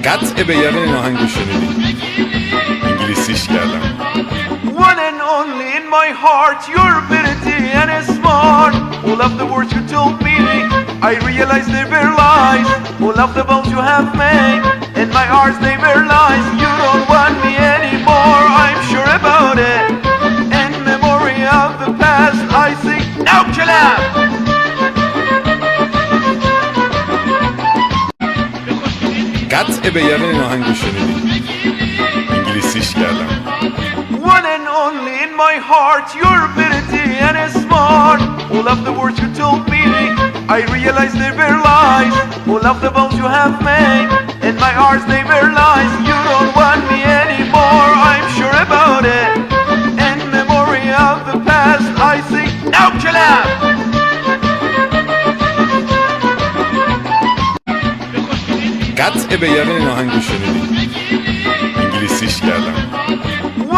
قطع به یقین این آهنگو شنیدی. انگلیسیش کردم. One and only in my heart, your ability and smart. All of the words you told me, I realized they were lies. All of the vows you have made, in my heart they were lies. You don't want me anymore, I'm sure about it. In memory of the past, I sing now collab. قطع به یقین این آهنگو شنیدی. انگلیسیش کردم. One and only in my heart, your ability and smart. All of the words you told me, I realized they were lies. All of the vows you have made, in my heart they were lies. You don't want me anymore, I'm sure about it. In memory of the past, I sing now collab. قطع به یقین این آهنگو شنیدی. انگلیسیش کردم.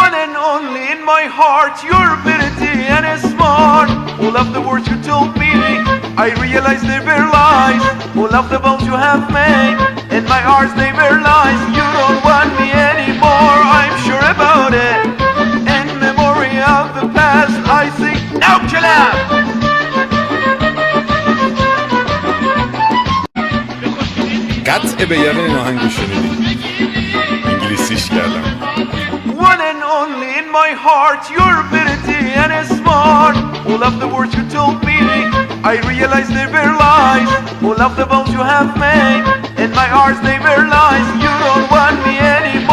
One and only in my heart, your ability and smart. All of the words you told me, I realized they were lies. All of the vows you have made, in my heart they were lies. You don't want me anymore, I'm sure about it. In memory of the past, I sing now collab. قطع به یقین این آهنگو شنیدی. انگلیسیش کردم. One and only in my heart, your ability and smart. All of the words you told me, I realized they were lies. All of the vows you have made, in my heart they were lies. You don't want me anymore.